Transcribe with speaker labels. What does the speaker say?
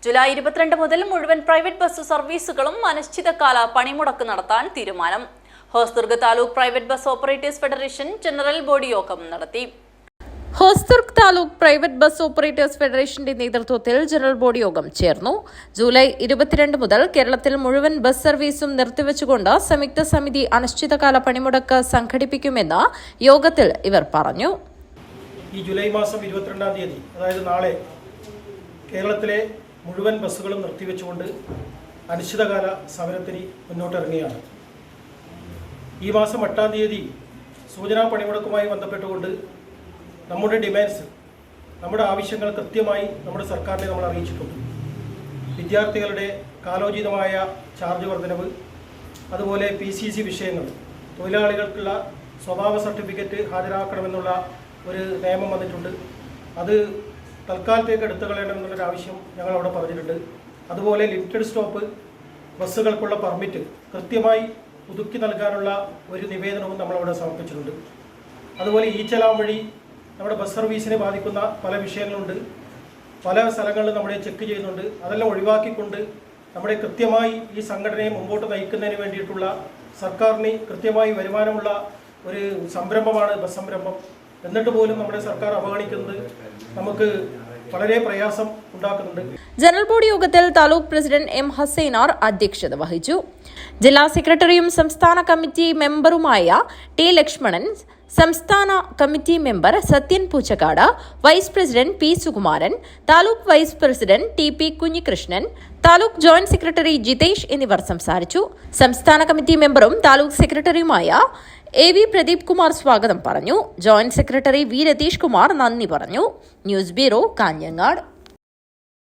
Speaker 1: July 22 മുതൽ മുഴുവൻ private bus സർവീസുകളും അനിശ്ചിതകാല പണിമുടക്ക് നടത്താൻ തീരുമാനം. Hosdurg taluk private bus operators federation general body യോഗം നടത്തി. Hosdurg taluk private bus operators ഫെഡറേഷന്റെ നേതൃത്വത്തിൽ ജനറൽ ബോഡി യോഗം ചേർന്നു. ജൂലൈ 22 മുതൽ കേരളത്തിൽ മുഴുവൻ ബസ് സർവീസും നിർത്തിവച്ചുകൊണ്ട് സംയുക്ത സമിതി അനിശ്ചിതകാല പണിമുടക്ക് സംഘടിപ്പിക്കുമെന്ന് യോഗത്തിൽ ഇവർ പറഞ്ഞു.
Speaker 2: ഈ ജൂലൈ മാസം 22-ാം തീയതി, അതായത് നാളെ, കേരളത്തിലെ മുഴുവൻ ബസ്സുകളും നിർത്തിവെച്ചുകൊണ്ട് അനിശ്ചിതകാല സമരത്തിന് മുന്നോട്ടിറങ്ങുകയാണ്. ഈ മാസം 8-ാം തീയതി സൂചനാ പണിമുടക്കുമായി ബന്ധപ്പെട്ടുകൊണ്ട് നമ്മുടെ ഡിമാൻഡ്സ്, നമ്മുടെ ആവശ്യങ്ങൾ കൃത്യമായി നമ്മുടെ സർക്കാരിനെ നമ്മൾ അറിയിച്ചിട്ടുണ്ട്. വിദ്യാർത്ഥികളുടെ കാലോചിതമായ ചാർജ് വർധനവ്, അതുപോലെ PCC വിഷയങ്ങൾ, തൊഴിലാളികൾക്കുള്ള സ്വഭാവ സർട്ടിഫിക്കറ്റ് ഹാജരാക്കണമെന്നുള്ള ഒരു നിയമം വന്നിട്ടുണ്ട്. അത് തൽക്കാലത്തേക്ക് എടുത്തു കളയണമെന്നുള്ളൊരു ആവശ്യം ഞങ്ങൾ അവിടെ പറഞ്ഞിട്ടുണ്ട്. അതുപോലെ ലിമിറ്റഡ് സ്റ്റോപ്പ് ബസ്സുകൾക്കുള്ള പെർമിറ്റ് കൃത്യമായി പുതുക്കി നൽകാനുള്ള ഒരു നിവേദനവും നമ്മളവിടെ സമർപ്പിച്ചിട്ടുണ്ട്. അതുപോലെ ഈ ചലാൻ വഴി നമ്മുടെ ബസ് സർവീസിനെ ബാധിക്കുന്ന പല വിഷയങ്ങളുണ്ട്. പല സ്ഥലങ്ങളിലും നമ്മളെ ചെക്ക് ചെയ്യുന്നുണ്ട്. അതെല്ലാം ഒഴിവാക്കിക്കൊണ്ട് നമ്മുടെ കൃത്യമായി ഈ സംഘടനയെ മുമ്പോട്ട് നയിക്കുന്നതിന് വേണ്ടിയിട്ടുള്ള സർക്കാരിന് കൃത്യമായി വരുമാനമുള്ള ഒരു സംരംഭമാണ് ബസ് സംരംഭം. എന്നിട്ട് പോലും നമ്മുടെ സർക്കാർ അവഗണിക്കുന്നത് നമുക്ക് വളരെ പ്രയാസം ഉണ്ടാക്കുന്നുണ്ട്.
Speaker 1: ജനറൽ ബോഡി യോഗത്തിൽ താലൂക്ക് പ്രസിഡന്റ് M. ഹസൈനാർ അധ്യക്ഷത വഹിച്ചു. ജില്ലാ സെക്രട്ടറിയും സംസ്ഥാന കമ്മിറ്റി മെമ്പറുമായ T. ലക്ഷ്മണൻ, സംസ്ഥാന committee member Sathyan Poochakkad, vice president P. Sukumaran, taluk vice president TP. Kunhikrishnan, taluk joint secretary Jithesh എന്നിവർ സംസാരിച്ചു. സംസ്ഥാന കമ്മിറ്റി മെമ്പറും താലൂക്ക് സെക്രട്ടറിയുമായ AV. പ്രദീപ് കുമാർ സ്വാഗതം പറഞ്ഞു. Joint secretary V. Ratheesh Kumar നന്ദി പറഞ്ഞു. News bureau, Kanhangad.